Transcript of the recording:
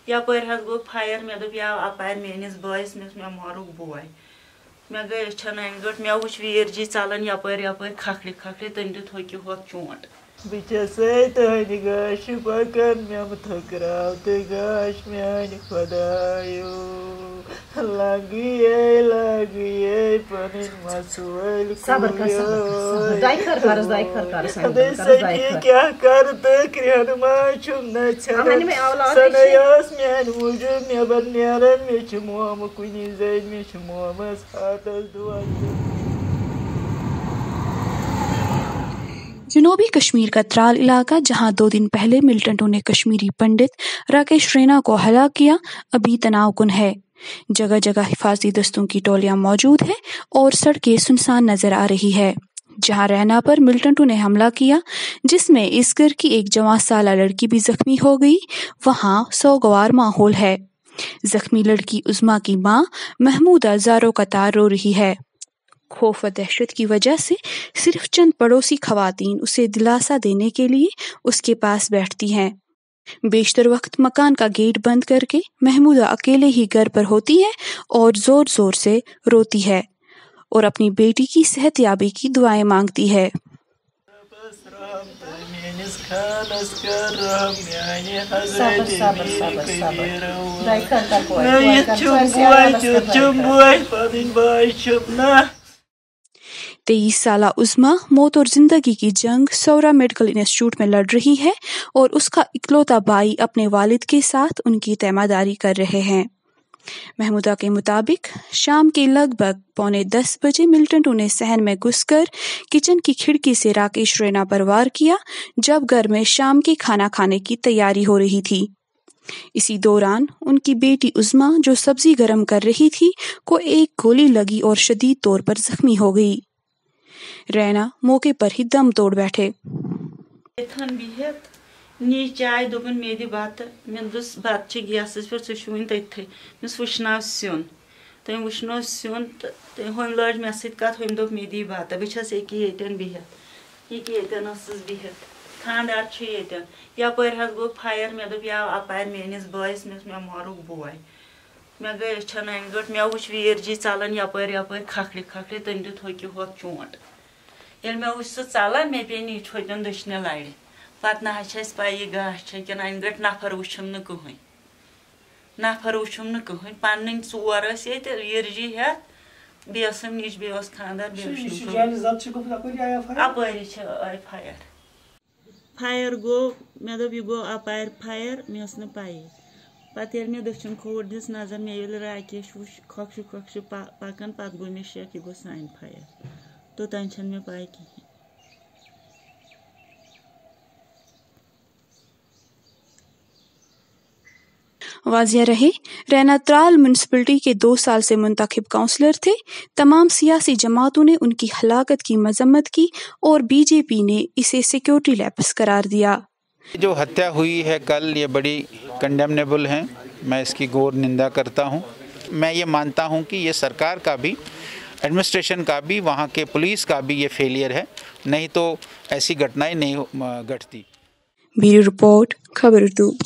यपर हज गो फायर मे दोप या अपार मेनिस बॉयस मे मोरुक बॉय मे गई अछन अनगट मे वुच वीर जी चलन यपर यपर खखड़े खखड़े तम दित होकि होत चोट बहनी गाश पकन मे थकराव तो गाश म्यान खुदायो लगिए पनिन मसुल सबर कर दाइखर क्या कर तो क्रियन माचुम न छन सनयास म्यान वुजुब मे बन्यारन मे छ मोम कुनि जैन मे छ मोमस हातस दुआ। जनूबी कश्मीर का त्राल इलाका, जहां 2 दिन पहले मिलिटेंटों ने कश्मीरी पंडित राकेश रैना को हलाक किया, अभी तनावकुन है। जगह जगह हिफाजती दस्तों की टोलियां मौजूद है और सड़कें सुनसान नजर आ रही है। जहां रैना पर मिलिटेंटों ने हमला किया, जिसमें इस घर की एक 14 साला लड़की भी जख्मी हो गई, वहां सोगवार माहौल है। जख्मी लड़की उज़्मा की मां महमूदा ज़ारों कतार रो रही है। खौफ व दहशत की वजह से सिर्फ चंद पड़ोसी खवातीन उसे दिलासा देने के लिए उसके पास बैठती हैं। बेशतर वक्त मकान का गेट बंद करके महमूदा अकेले ही घर पर होती है और जोर जोर से रोती है और अपनी बेटी की सेहतयाबी की दुआएं मांगती है। तेईस साला उज़्मा मौत और जिंदगी की जंग सौरा मेडिकल इंस्टीट्यूट में लड़ रही है और उसका इकलौता भाई अपने वालिद के साथ उनकी तैमादारी कर रहे हैं। महमूदा के मुताबिक शाम के लगभग 9:45 बजे मिलिटेंटों ने सहन में घुसकर किचन की खिड़की से राकेश रैना पर वार किया, जब घर में शाम के खाना खाने की तैयारी हो रही थी। इसी दौरान उनकी बेटी उज़्मा, जो सब्जी गर्म कर रही थी, को एक गोली लगी और शदीद तौर पर जख्मी हो गई। रैना मौके पर ही दम तोड़ बैठे। नी चाय दोपन मे दि बत मे दुस बत गैस पे चुन तथि मिस वुचनाव सिन तम वुचनो सिन तो हम लज मे सत कत हम दोप मे दी बत बस यन बिहत यन बिहत खानदार यन यपर हज गो फायर मे दोप या अपार मेनिस बॉयस मे मोरुक बॉय मे गई अछन अनगट मे वुच वीर जी चलन यपर यपर खखड़े खखड़े तम दित होकि होत चोट ये मे वुच सह चलान मे पे नीच होतन दशने लड़ पत ना पाई गाश कि अनगट नफर वुचम न कहें पन्न 4 वीर जी हेत बेसम निश बे खानदार अपारी आय फायर गो मे दोप यह गो अपार फायर मे पाई पत ये मे दक्षिण खोर दिस नजर मे ये राकेश वुच खखश पकन पत गो मे शक यह गो सान फायर तोतान मे पाई कहीं। वाजिया रहे, रैना त्राल म्यूनिसिपैलिटी के 2 साल से मुंतखब काउंसलर थे। तमाम सियासी जमातों ने उनकी हलाकत की मजम्मत की और बीजेपी ने इसे सिक्योरिटी लैप्स करार दिया। जो हत्या हुई है कल, ये बड़ी कंडेमनेबल है। मैं इसकी घोर निंदा करता हूँ। मैं ये मानता हूँ कि ये सरकार का भी, एडमिनिस्ट्रेशन का भी, वहाँ के पुलिस का भी ये फेलियर है, नहीं तो ऐसी घटनाएं नहीं घटती। ब्यूरो रिपोर्ट, खबर उर्दू।